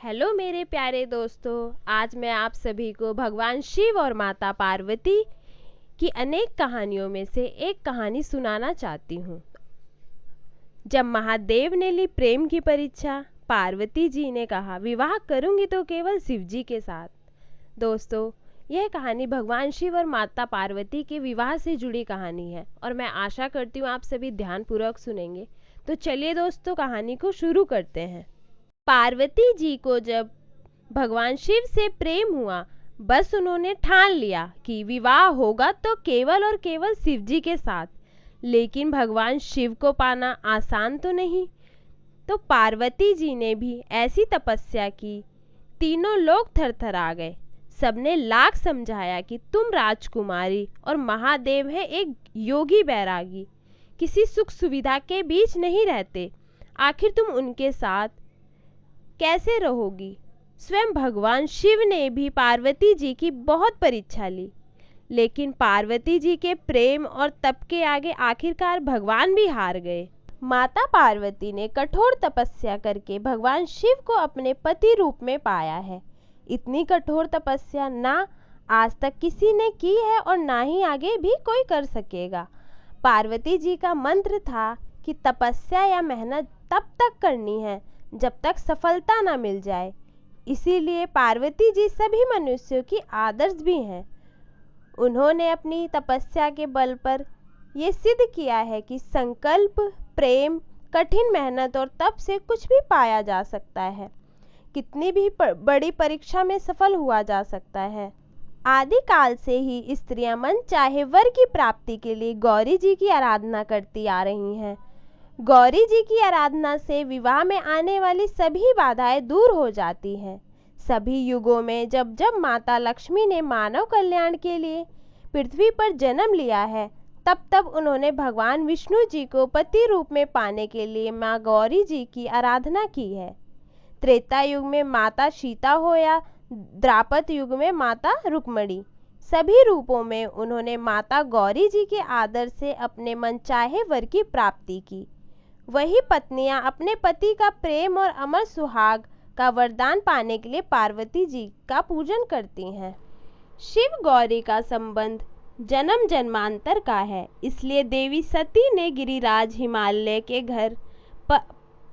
Hello मेरे प्यारे दोस्तों। आज मैं आप सभी को भगवान शिव और माता पार्वती की अनेक कहानियों में से एक कहानी सुनाना चाहती हूँ। जब महादेव ने ली प्रेम की परीक्षा, पार्वती जी ने कहा विवाह करूंगी तो केवल शिव जी के साथ। दोस्तों, यह कहानी भगवान शिव और माता पार्वती के विवाह से जुड़ी कहानी है और मैं आशा करती हूँ आप सभी ध्यानपूर्वक सुनेंगे। तो चलिए दोस्तों, कहानी को शुरू करते हैं। पार्वती जी को जब भगवान शिव से प्रेम हुआ, बस उन्होंने ठान लिया कि विवाह होगा तो केवल और केवल शिव जी के साथ। लेकिन भगवान शिव को पाना आसान तो नहीं, तो पार्वती जी ने भी ऐसी तपस्या की, तीनों लोग थरथरा गए। सबने लाख समझाया कि तुम राजकुमारी और महादेव है एक योगी बैरागी, किसी सुख सुविधा के बीच नहीं रहते, आखिर तुम उनके साथ कैसे रहोगी। स्वयं भगवान शिव ने भी पार्वती जी की बहुत परीक्षा ली, लेकिन पार्वती जी के प्रेम और तप के आगे आखिरकार भगवान भी हार गए। माता पार्वती ने कठोर तपस्या करके भगवान शिव को अपने पति रूप में पाया है। इतनी कठोर तपस्या ना आज तक किसी ने की है और ना ही आगे भी कोई कर सकेगा। पार्वती जी का मंत्र था कि तपस्या या मेहनत तब तक करनी है जब तक सफलता ना मिल जाए। इसीलिए पार्वती जी सभी मनुष्यों की आदर्श भी हैं। उन्होंने अपनी तपस्या के बल पर ये सिद्ध किया है कि संकल्प, प्रेम, कठिन मेहनत और तप से कुछ भी पाया जा सकता है। कितनी भी बड़ी परीक्षा में सफल हुआ जा सकता है। आदि काल से ही स्त्रियां मन चाहे वर की प्राप्ति के लिए गौरी जी की आराधना करती आ रही हैं। गौरी जी की आराधना से विवाह में आने वाली सभी बाधाएं दूर हो जाती हैं। सभी युगों में जब जब माता लक्ष्मी ने मानव कल्याण के लिए पृथ्वी पर जन्म लिया है, तब तब उन्होंने भगवान विष्णु जी को पति रूप में पाने के लिए माँ गौरी जी की आराधना की है। त्रेता युग में माता सीता हो या द्वापर युग में माता रुक्मिणी, सभी रूपों में उन्होंने माता गौरी जी के आदर से अपने मनचाहे वर की प्राप्ति की। वही पत्नियां अपने पति का प्रेम और अमर सुहाग का वरदान पाने के लिए पार्वती जी का पूजन करती हैं। शिव गौरी का संबंध जन्म जन्मांतर का है, इसलिए देवी सती ने गिरिराज हिमालय के घर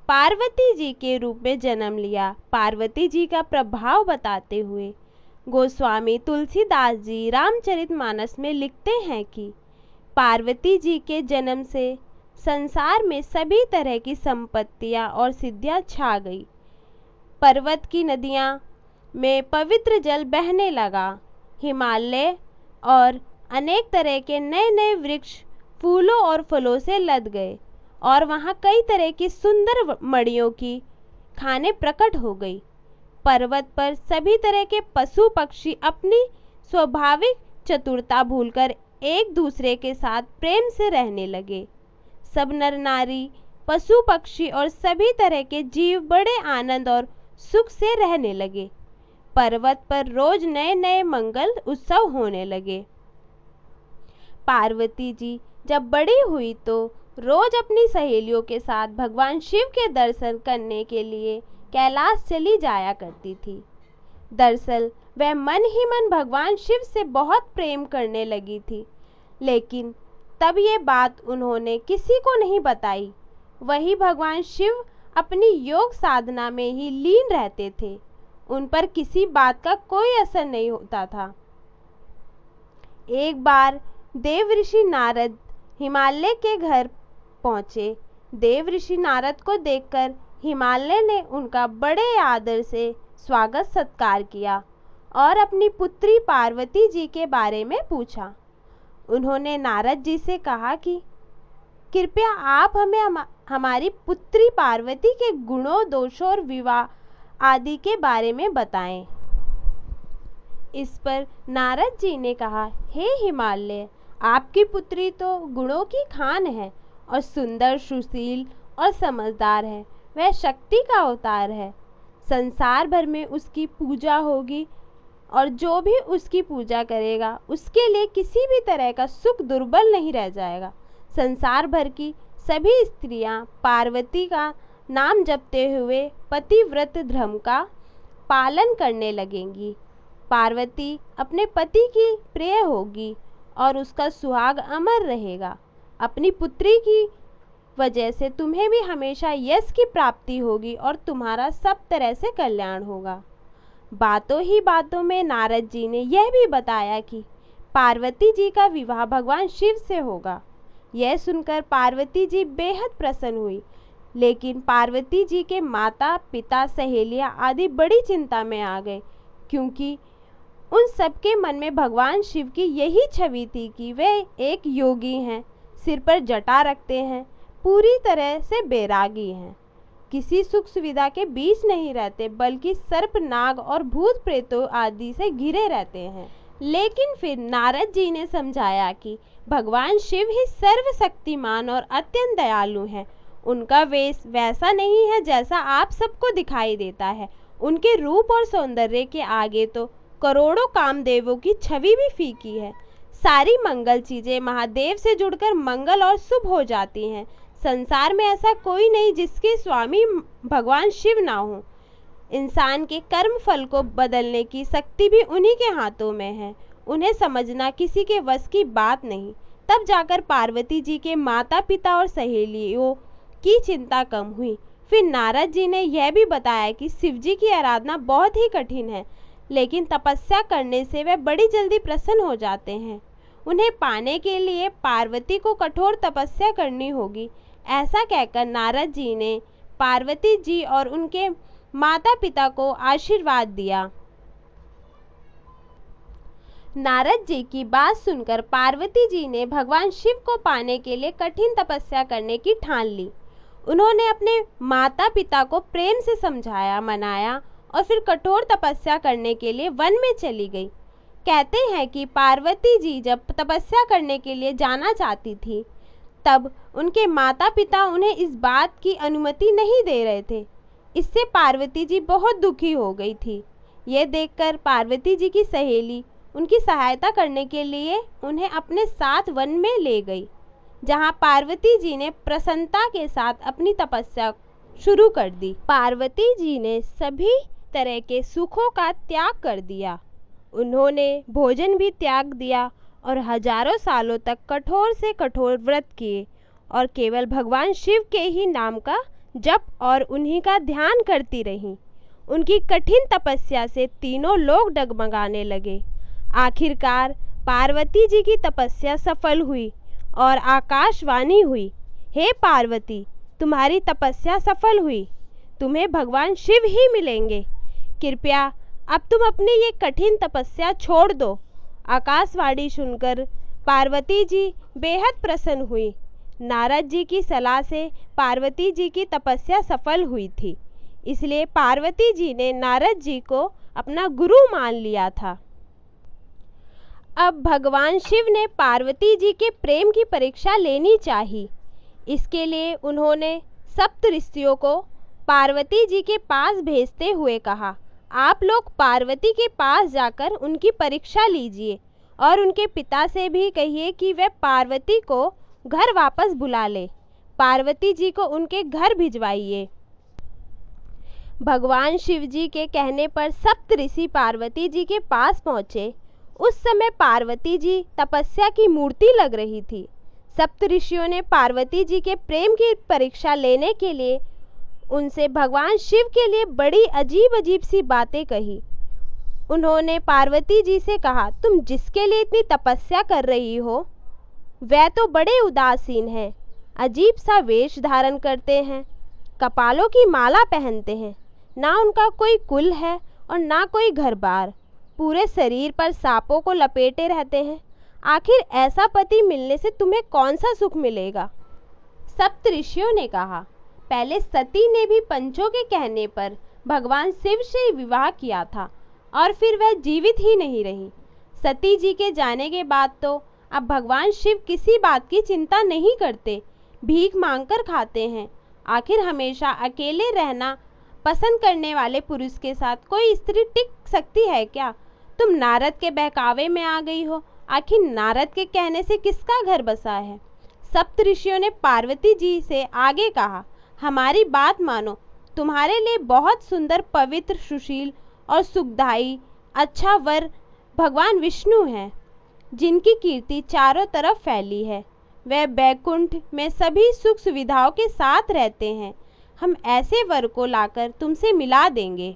पार्वती जी के रूप में जन्म लिया। पार्वती जी का प्रभाव बताते हुए गोस्वामी तुलसीदास जी रामचरितमानस में लिखते हैं कि पार्वती जी के जन्म से संसार में सभी तरह की संपत्तियां और सिद्धियां छा गई। पर्वत की नदियां में पवित्र जल बहने लगा। हिमालय और अनेक तरह के नए नए वृक्ष फूलों और फलों से लद गए और वहां कई तरह की सुंदर मणियों की खानें प्रकट हो गई। पर्वत पर सभी तरह के पशु पक्षी अपनी स्वाभाविक चतुरता भूलकर एक दूसरे के साथ प्रेम से रहने लगे। सब नर नारी, पशु पक्षी और सभी तरह के जीव बड़े आनंद और सुख से रहने लगे। पर्वत पर रोज नए नए मंगल उत्सव होने लगे। पार्वती जी जब बड़ी हुई तो रोज अपनी सहेलियों के साथ भगवान शिव के दर्शन करने के लिए कैलाश चली जाया करती थी। दरअसल वह मन ही मन भगवान शिव से बहुत प्रेम करने लगी थी, लेकिन तब ये बात उन्होंने किसी को नहीं बताई। वही भगवान शिव अपनी योग साधना में ही लीन रहते थे, उन पर किसी बात का कोई असर नहीं होता था। एक बार देव ऋषि नारद हिमालय के घर पहुंचे। देव ऋषि नारद को देखकर हिमालय ने उनका बड़े आदर से स्वागत सत्कार किया और अपनी पुत्री पार्वती जी के बारे में पूछा। उन्होंने नारद जी से कहा कि कृपया आप हमें हमारी पुत्री पार्वती के गुणों, दोषों और विवाह आदि के बारे में बताएं। इस पर नारद जी ने कहा, हे हिमालय, आपकी पुत्री तो गुणों की खान है और सुंदर, सुशील और समझदार है। वह शक्ति का अवतार है। संसार भर में उसकी पूजा होगी और जो भी उसकी पूजा करेगा उसके लिए किसी भी तरह का सुख दुर्बल नहीं रह जाएगा। संसार भर की सभी स्त्रियां पार्वती का नाम जपते हुए पतिव्रत धर्म का पालन करने लगेंगी। पार्वती अपने पति की प्रिय होगी और उसका सुहाग अमर रहेगा। अपनी पुत्री की वजह से तुम्हें भी हमेशा यश की प्राप्ति होगी और तुम्हारा सब तरह से कल्याण होगा। बातों ही बातों में नारद जी ने यह भी बताया कि पार्वती जी का विवाह भगवान शिव से होगा। यह सुनकर पार्वती जी बेहद प्रसन्न हुई, लेकिन पार्वती जी के माता पिता सहेलियां आदि बड़ी चिंता में आ गए, क्योंकि उन सबके मन में भगवान शिव की यही छवि थी कि वे एक योगी हैं, सिर पर जटा रखते हैं, पूरी तरह से बैरागी हैं, किसी सुख सुविधा के बीच नहीं रहते, बल्कि सर्प नाग और भूत प्रेतों आदि से घिरे रहते हैं। लेकिन फिर नारद जी ने समझाया कि भगवान शिव ही सर्वशक्तिमान और अत्यंत दयालु हैं। उनका वेश वैसा नहीं है जैसा आप सबको दिखाई देता है। उनके रूप और सौंदर्य के आगे तो करोड़ों कामदेवों की छवि भी फीकी है। सारी मंगल चीजें महादेव से जुड़कर मंगल और शुभ हो जाती हैं। संसार में ऐसा कोई नहीं जिसके स्वामी भगवान शिव ना हो। इंसान के कर्म फल को बदलने की शक्ति भी उन्हीं के हाथों में है। उन्हें समझना किसी के वश की बात नहीं। तब जाकर पार्वती जी के माता पिता और सहेलियों की चिंता कम हुई। फिर नारद जी ने यह भी बताया कि शिव जी की आराधना बहुत ही कठिन है, लेकिन तपस्या करने से वे बड़ी जल्दी प्रसन्न हो जाते हैं। उन्हें पाने के लिए पार्वती को कठोर तपस्या करनी होगी। ऐसा कहकर नारद जी ने पार्वती जी और उनके माता पिता को आशीर्वाद दिया। नारद जी की बात सुनकर पार्वती जी ने भगवान शिव को पाने के लिए कठिन तपस्या करने की ठान ली। उन्होंने अपने माता पिता को प्रेम से समझाया, मनाया और फिर कठोर तपस्या करने के लिए वन में चली गई। कहते हैं कि पार्वती जी जब तपस्या करने के लिए जाना चाहती थी, तब उनके माता पिता उन्हें इस बात की अनुमति नहीं दे रहे थे। इससे पार्वती जी बहुत दुखी हो गई थी। यह देखकर पार्वती जी की सहेली उनकी सहायता करने के लिए उन्हें अपने साथ वन में ले गई, जहां पार्वती जी ने प्रसन्नता के साथ अपनी तपस्या शुरू कर दी। पार्वती जी ने सभी तरह के सुखों का त्याग कर दिया। उन्होंने भोजन भी त्याग दिया और हजारों सालों तक कठोर से कठोर व्रत किए और केवल भगवान शिव के ही नाम का जप और उन्हीं का ध्यान करती रहीं। उनकी कठिन तपस्या से तीनों लोग डगमगाने लगे। आखिरकार पार्वती जी की तपस्या सफल हुई और आकाशवाणी हुई, हे पार्वती, तुम्हारी तपस्या सफल हुई, तुम्हें भगवान शिव ही मिलेंगे। कृपया अब तुम अपनी ये कठिन तपस्या छोड़ दो। आकाशवाणी सुनकर पार्वती जी बेहद प्रसन्न हुई। नारद जी की सलाह से पार्वती जी की तपस्या सफल हुई थी, इसलिए पार्वती जी ने नारद जी को अपना गुरु मान लिया था। अब भगवान शिव ने पार्वती जी के प्रेम की परीक्षा लेनी चाहिए। इसके लिए उन्होंने सप्तऋषियों को पार्वती जी के पास भेजते हुए कहा, आप लोग पार्वती के पास जाकर उनकी परीक्षा लीजिए और उनके पिता से भी कहिए कि वे पार्वती को घर वापस बुला ले। पार्वती जी को उनके घर भिजवाइए। भगवान शिव जी के कहने पर सप्तऋषि पार्वती जी के पास पहुंचे। उस समय पार्वती जी तपस्या की मूर्ति लग रही थी। सप्तऋषियों ने पार्वती जी के प्रेम की परीक्षा लेने के लिए उनसे भगवान शिव के लिए बड़ी अजीब अजीब सी बातें कही। उन्होंने पार्वती जी से कहा, तुम जिसके लिए इतनी तपस्या कर रही हो वह तो बड़े उदासीन हैं, अजीब सा वेश धारण करते हैं, कपालों की माला पहनते हैं, ना उनका कोई कुल है और ना कोई घर बार, पूरे शरीर पर सांपों को लपेटे रहते हैं। आखिर ऐसा पति मिलने से तुम्हें कौन सा सुख मिलेगा? सप्तऋषियों ने कहा, पहले सती ने भी पंचों के कहने पर भगवान शिव से विवाह किया था और फिर वह जीवित ही नहीं रही। सती जी के जाने के बाद तो अब भगवान शिव किसी बात की चिंता नहीं करते, भीख मांगकर खाते हैं। आखिर हमेशा अकेले रहना पसंद करने वाले पुरुष के साथ कोई स्त्री टिक सकती है क्या? तुम नारद के बहकावे में आ गई हो। आखिर नारद के कहने से किसका घर बसा है? सप्तऋषियों ने पार्वती जी से आगे कहा, हमारी बात मानो, तुम्हारे लिए बहुत सुंदर, पवित्र, सुशील और सुखदाई अच्छा वर भगवान विष्णु हैं, जिनकी कीर्ति चारों तरफ फैली है। वह बैकुंठ में सभी सुख सुविधाओं के साथ रहते हैं। हम ऐसे वर को लाकर तुमसे मिला देंगे।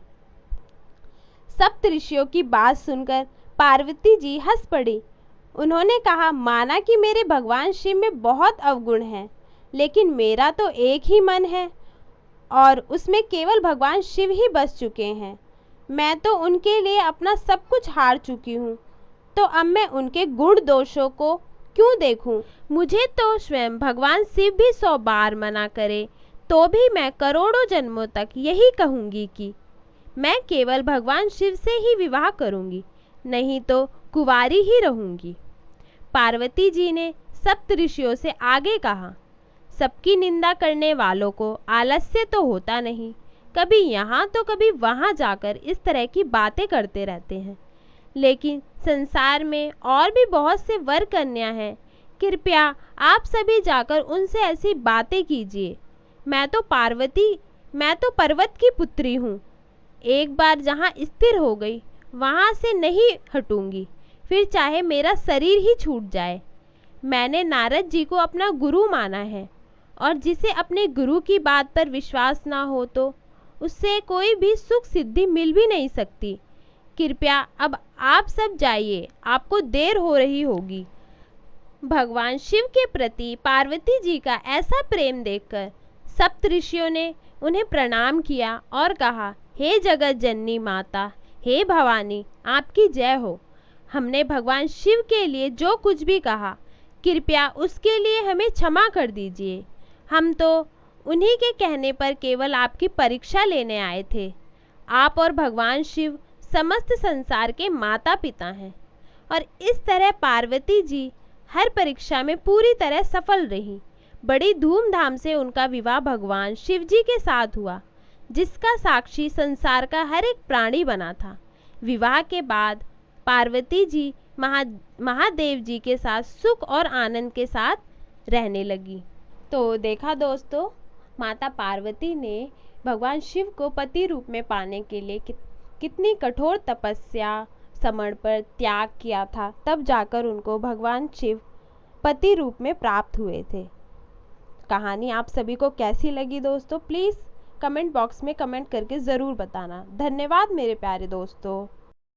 सप्तऋषियों की बात सुनकर पार्वती जी हंस पड़ी। उन्होंने कहा, माना कि मेरे भगवान शिव में बहुत अवगुण हैं, लेकिन मेरा तो एक ही मन है और उसमें केवल भगवान शिव ही बस चुके हैं। मैं तो उनके लिए अपना सब कुछ हार चुकी हूँ, तो अब मैं उनके गुण दोषों को क्यों देखूं? मुझे तो स्वयं भगवान शिव भी 100 बार मना करे तो भी मैं करोड़ों जन्मों तक यही कहूंगी कि मैं केवल भगवान शिव से ही विवाह करूंगी, नहीं तो कुंवारी ही रहूंगी। पार्वती जी ने सप्तऋषियों से आगे कहा, सबकी निंदा करने वालों को आलस्य तो होता नहीं, कभी यहाँ तो कभी वहाँ जाकर इस तरह की बातें करते रहते हैं। लेकिन संसार में और भी बहुत से वर कन्या हैं, कृपया आप सभी जाकर उनसे ऐसी बातें कीजिए। मैं तो पर्वत की पुत्री हूँ। एक बार जहाँ स्थिर हो गई वहाँ से नहीं हटूंगी, फिर चाहे मेरा शरीर ही छूट जाए। मैंने नारद जी को अपना गुरु माना है, और जिसे अपने गुरु की बात पर विश्वास ना हो तो उससे कोई भी सुख सिद्धि मिल भी नहीं सकती। कृपया अब आप सब जाइए, आपको देर हो रही होगी। भगवान शिव के प्रति पार्वती जी का ऐसा प्रेम देखकर सप्तऋषियों ने उन्हें प्रणाम किया और कहा, हे जगत जननी माता, हे भवानी, आपकी जय हो। हमने भगवान शिव के लिए जो कुछ भी कहा, कृपया उसके लिए हमें क्षमा कर दीजिए। हम तो उन्हीं के कहने पर केवल आपकी परीक्षा लेने आए थे। आप और भगवान शिव समस्त संसार के माता पिता हैं। और इस तरह पार्वती जी हर परीक्षा में पूरी तरह सफल रही। बड़ी धूमधाम से उनका विवाह भगवान शिव जी के साथ हुआ, जिसका साक्षी संसार का हर एक प्राणी बना था। विवाह के बाद पार्वती जी महादेव जी के साथ सुख और आनंद के साथ रहने लगी। तो देखा दोस्तों, माता पार्वती ने भगवान शिव को पति रूप में पाने के लिए कितनी कठोर तपस्या, समर्पण, त्याग किया था, तब जाकर उनको भगवान शिव पति रूप में प्राप्त हुए थे। कहानी आप सभी को कैसी लगी दोस्तों? प्लीज़ कमेंट बॉक्स में कमेंट करके ज़रूर बताना। धन्यवाद मेरे प्यारे दोस्तों।